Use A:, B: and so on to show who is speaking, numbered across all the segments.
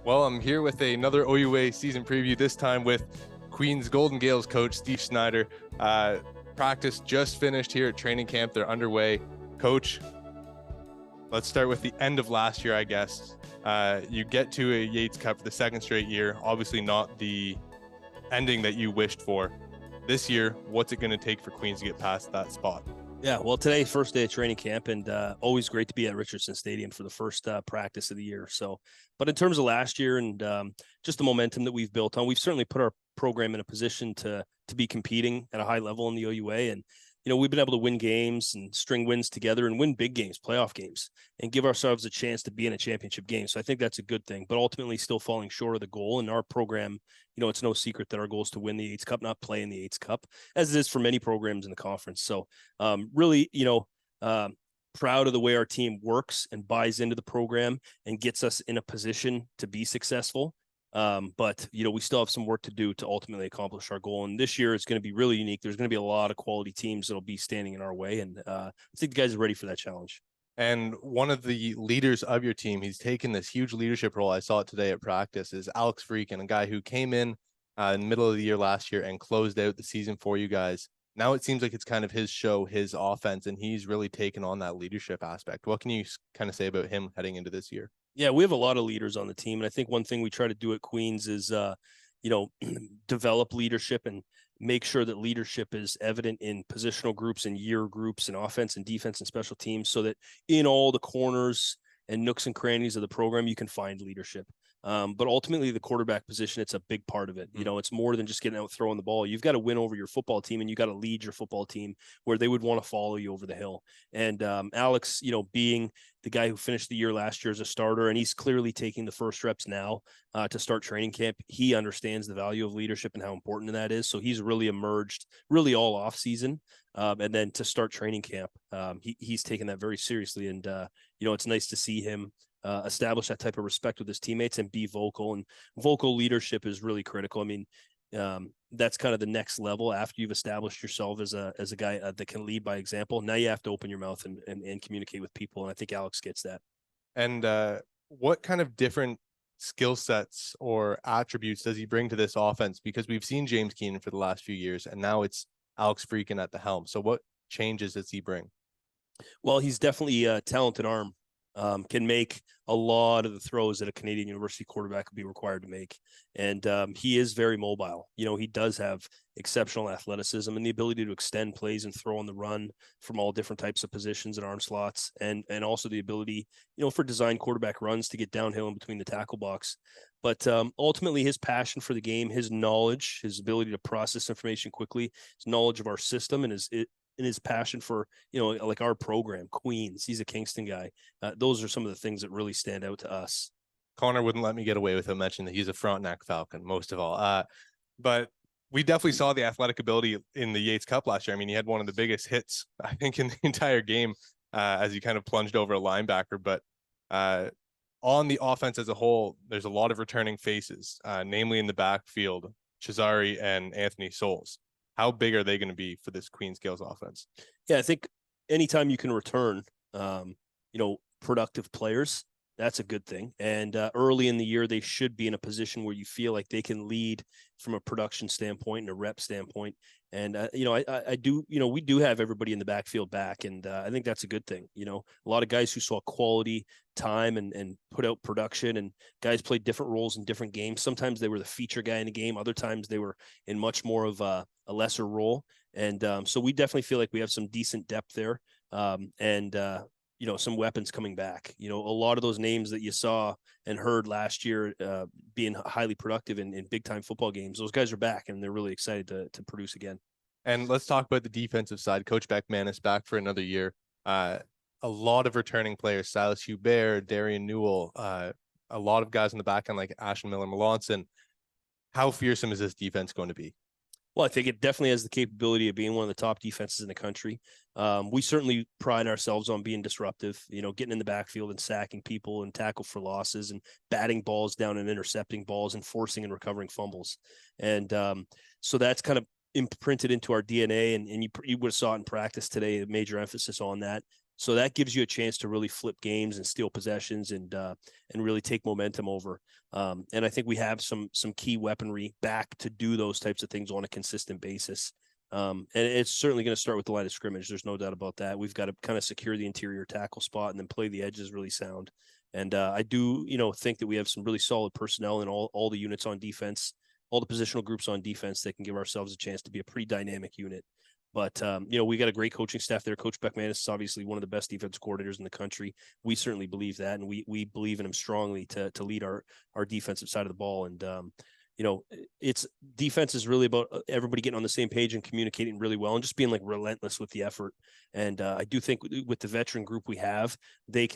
A: Well, I'm here with another OUA season preview, this time with Queen's Golden Gaels coach, Steve Snyder. Practice just finished here at training camp. They're underway. Coach, let's start with the end of last year, I guess. You get to a Yates Cup for the second straight year. Obviously not the ending that you wished for. This year, what's it going to take for Queens to get past that spot?
B: Yeah, well, today, first day of training camp, and always great to be at Richardson Stadium for the first practice of the year. So, but in terms of last year and just the momentum that we've built on, we've certainly put our program in a position to be competing at a high level in the OUA. And, you know, we've been able to win games and string wins together and win big games, playoff games, and give ourselves a chance to be in a championship game. So I think that's a good thing, but ultimately still falling short of the goal. And our program, you know, it's no secret that our goal is to win the Yates Cup, not play in the Yates Cup, as it is for many programs in the conference. So really, proud of the way our team works and buys into the program and gets us in a position to be successful. But, you know, we still have some work to do to ultimately accomplish our goal. And this year it's going to be really unique. There's going to be a lot of quality teams that'll be standing in our way. And I think the guys are ready for that challenge.
A: And one of the leaders of your team, he's taken this huge leadership role. I saw it today at practice, is Alex Freakin, a guy who came in the middle of the year last year and closed out the season for you guys. Now it seems like it's kind of his show, his offense, and he's really taken on that leadership aspect. What can you kind of say about him heading into this year?
B: Yeah, we have a lot of leaders on the team. And I think one thing we try to do at Queens is, develop leadership and make sure that leadership is evident in positional groups and year groups and offense and defense and special teams, so that in all the corners and nooks and crannies of the program, you can find leadership. But ultimately, the quarterback position, it's a big part of it. You know, it's more than just getting out throwing the ball. You've got to win over your football team, and you got to lead your football team where they would want to follow you over the hill. And Alex, you know, being the guy who finished the year last year as a starter, and he's clearly taking the first reps now to start training camp. He understands the value of leadership and how important that is. So he's really emerged really all off season. And then to start training camp, he's taken that very seriously. And, it's nice to see him establish that type of respect with his teammates and be vocal. And vocal leadership is really critical. I mean, that's kind of the next level after you've established yourself as a guy that can lead by example. Now you have to open your mouth and communicate with people. And I think Alex gets that.
A: And what kind of different skill sets or attributes does he bring to this offense? Because we've seen James Keenan for the last few years, and now it's Alex Freakin at the helm. So what changes does he bring?
B: Well, he's definitely a talented arm. Can make a lot of the throws that a Canadian University quarterback would be required to make. And he is very mobile. You know, he does have exceptional athleticism and the ability to extend plays and throw on the run from all different types of positions and arm slots. And also the ability, for design quarterback runs to get downhill in between the tackle box. But ultimately, his passion for the game, his knowledge, his ability to process information quickly, his knowledge of our system, and his passion for, like our program, Queens. He's a Kingston guy. Those are some of the things that really stand out to us.
A: Connor wouldn't let me get away without mentioning that he's a Frontenac Falcon, most of all. But we definitely saw the athletic ability in the Yates Cup last year. I mean, he had one of the biggest hits, I think, in the entire game as he kind of plunged over a linebacker. But on the offense as a whole, there's a lot of returning faces, namely in the backfield, Cesare and Anthony Souls. How big are they going to be for this Queens Gaels offense?
B: Yeah, I think anytime you can return, productive players, that's a good thing. And early in the year, they should be in a position where you feel like they can lead from a production standpoint and a rep standpoint. And, I do, we do have everybody in the backfield back. And I think that's a good thing. A lot of guys who saw quality time and put out production, and guys played different roles in different games. Sometimes they were the feature guy in the game. Other times they were in much more of a lesser role. And so we definitely feel like we have some decent depth there. Some weapons coming back. A lot of those names that you saw and heard last year being highly productive in big time football games, those guys are back and they're really excited to produce again.
A: And let's talk about the defensive side. Coach Beckman is back for another year. A lot of returning players, Silas Hubert, Darian Newell, a lot of guys in the back end like Ashton Miller-Melanson. How fearsome is this defense going to be?
B: Well, I think it definitely has the capability of being one of the top defenses in the country. We certainly pride ourselves on being disruptive, getting in the backfield and sacking people and tackle for losses and batting balls down and intercepting balls and forcing and recovering fumbles. And so that's kind of imprinted into our DNA. And you would have saw it in practice today, a major emphasis on that. So that gives you a chance to really flip games and steal possessions and really take momentum over. And I think we have some key weaponry back to do those types of things on a consistent basis. And it's certainly going to start with the line of scrimmage. There's no doubt about that. We've got to kind of secure the interior tackle spot and then play the edges really sound. And I do, think that we have some really solid personnel in all the units on defense, all the positional groups on defense that can give ourselves a chance to be a pretty dynamic unit. But, we got a great coaching staff there. Coach Beckmanis is obviously one of the best defense coordinators in the country. We certainly believe that, and we believe in him strongly to lead our defensive side of the ball. And, it's defense is really about everybody getting on the same page and communicating really well and just being like relentless with the effort. And I do think with the veteran group we have, the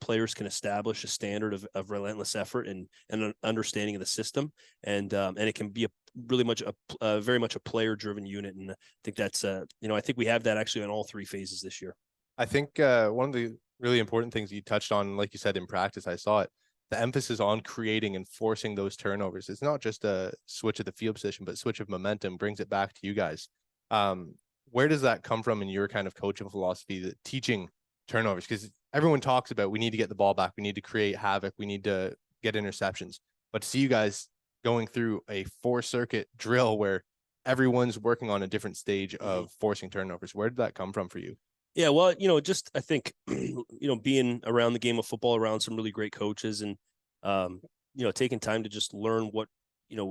B: players can establish a standard of relentless effort and an understanding of the system. And it can be very much a player driven unit. And I think that's, I think we have that actually on all three phases this year.
A: I think one of the really important things you touched on, like you said, in practice, I saw it, the emphasis on creating and forcing those turnovers. It's not just a switch of the field position, but switch of momentum brings it back to you guys. Where does that come from in your kind of coaching philosophy, that teaching turnovers? Because everyone talks about, we need to get the ball back, we need to create havoc, we need to get interceptions. But to see you guys going through a 4-circuit drill where everyone's working on a different stage of forcing turnovers, where did that come from for you?
B: Yeah, well, I think, being around the game of football, around some really great coaches and, taking time to just learn what,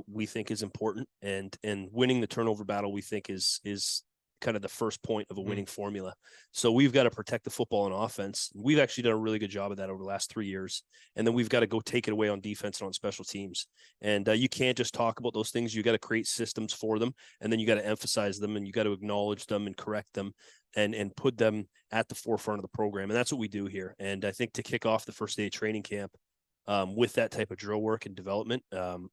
B: we think is important and winning the turnover battle, we think is kind of the first point of a winning formula. So we've got to protect the football on offense. We've actually done a really good job of that over the last 3 years. And then we've got to go take it away on defense and on special teams. And you can't just talk about those things. You got to create systems for them. And then you got to emphasize them and you got to acknowledge them and correct them and put them at the forefront of the program. And that's what we do here. And I think to kick off the first day of training camp with that type of drill work and development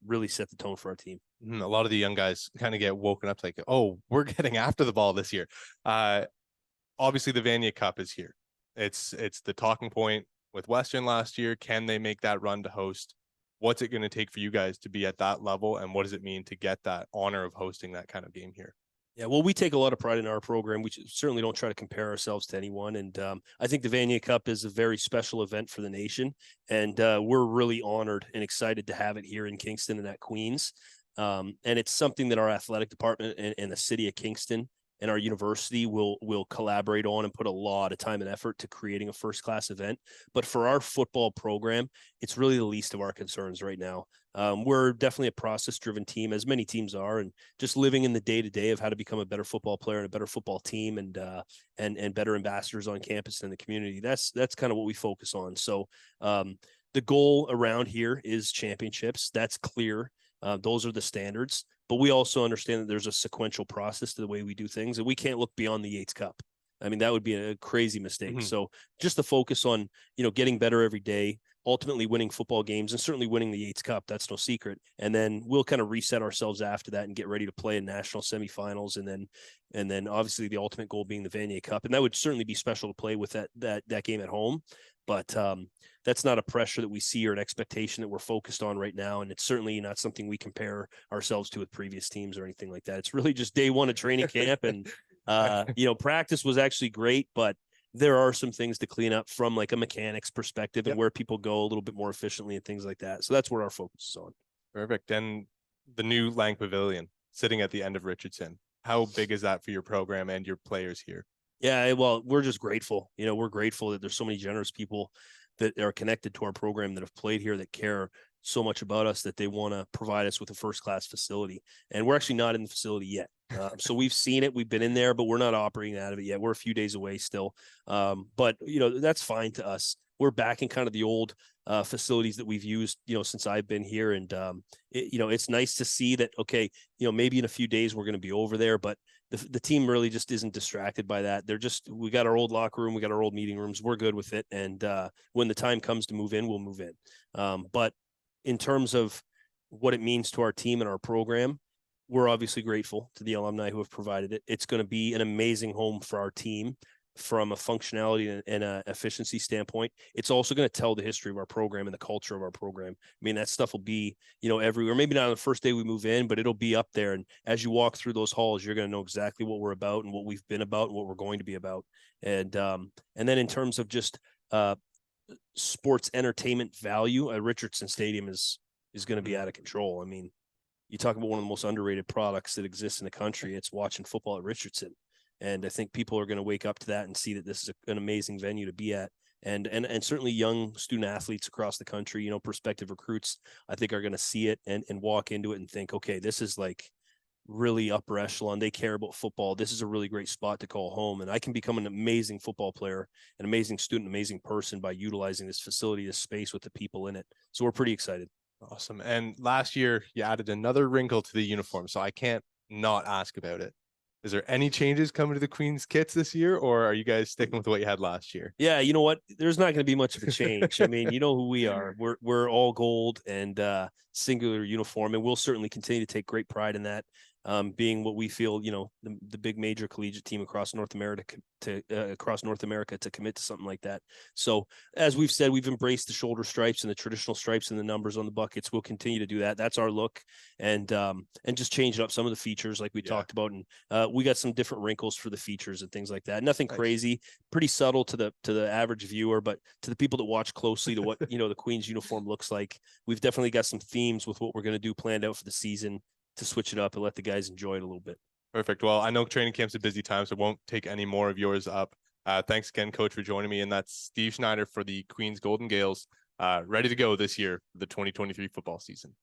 B: really set the tone for our team.
A: A lot of the young guys kind of get woken up like, oh, we're getting after the ball this year. Obviously the Vanier Cup is here. It's the talking point with Western last year. Can they make that run to host? What's it going to take for you guys to be at that level? And what does it mean to get that honor of hosting that kind of game here?
B: Yeah, well, we take a lot of pride in our program. We certainly don't try to compare ourselves to anyone. And I think the Vanier Cup is a very special event for the nation. And we're really honored and excited to have it here in Kingston and at Queens. And it's something that our athletic department and the city of Kingston and our university will collaborate on and put a lot of time and effort to creating a first-class event. But for our football program, it's really the least of our concerns right now. We're definitely a process-driven team, as many teams are, and just living in the day-to-day of how to become a better football player and a better football team and better ambassadors on campus and the community. That's kind of what we focus on. So the goal around here is championships. That's clear. Those are the standards. But we also understand that there's a sequential process to the way we do things, and we can't look beyond the Yates Cup. I mean, that would be a crazy mistake. So just the focus on, getting better every day, ultimately winning football games and certainly winning the Yates Cup. That's no secret. And then we'll kind of reset ourselves after that and get ready to play in national semifinals. And then obviously the ultimate goal being the Vanier Cup. And that would certainly be special to play with that game at home. But that's not a pressure that we see or an expectation that we're focused on right now. And it's certainly not something we compare ourselves to with previous teams or anything like that. It's really just day one of training camp. And, practice was actually great, but there are some things to clean up from like a mechanics perspective and where people go a little bit more efficiently and things like that. So that's where our focus is on.
A: Perfect. And the new Lang Pavilion sitting at the end of Richardson, how big is that for your program and your players here?
B: Yeah, well, we're just grateful. We're grateful that there's so many generous people that are connected to our program that have played here, that care so much about us that they want to provide us with a first-class facility. And we're actually not in the facility yet. So we've seen it, we've been in there, but we're not operating out of it yet. We're a few days away still. But that's fine to us. We're back in kind of the old facilities that we've used, since I've been here. And, it's nice to see that, okay, maybe in a few days we're going to be over there, but the team really just isn't distracted by that. We got our old locker room, we got our old meeting rooms. We're good with it. And when the time comes to move in, we'll move in. But in terms of what it means to our team and our program, we're obviously grateful to the alumni who have provided it. It's going to be an amazing home for our team. from a functionality and a efficiency standpoint. It's also going to tell the history of our program and the culture of our program. I mean, that stuff will be, everywhere. Maybe not on the first day we move in, but it'll be up there. And as you walk through those halls, you're going to know exactly what we're about and what we've been about and what we're going to be about. And then in terms of just sports entertainment value, Richardson Stadium is going to be out of control. I mean, you talk about one of the most underrated products that exists in the country. It's watching football at Richardson. And I think people are going to wake up to that and see that this is an amazing venue to be at. And certainly young student athletes across the country, prospective recruits, I think are going to see it and walk into it and think, okay, this is like really upper echelon. They care about football. This is a really great spot to call home. And I can become an amazing football player, an amazing student, amazing person by utilizing this facility, this space with the people in it. So we're pretty excited.
A: Awesome. And last year you added another wrinkle to the uniform, so I can't not ask about it. Is there any changes coming to the Queen's kits this year, or are you guys sticking with what you had last year?
B: Yeah, you know what? There's not going to be much of a change. I mean, you know who we are. We're all gold and singular uniform, and we'll certainly continue to take great pride in that. Being what we feel, the big major collegiate team across North America to commit to something like that. So as we've said, we've embraced the shoulder stripes and the traditional stripes and the numbers on the buckets. We'll continue to do that. That's our look, and just change up some of the features like we talked about. And we got some different wrinkles for the features and things like that. Nothing crazy, pretty subtle to the average viewer, but to the people that watch closely to what, the Queen's uniform looks like, we've definitely got some themes with what we're going to do planned out for the season to switch it up and let the guys enjoy it a little bit.
A: Perfect. Well, I know training camp's a busy time, so I won't take any more of yours up. Thanks again, Coach, for joining me. And that's Steve Snyder for the Queen's Golden Gaels, ready to go this year for the 2023 football season.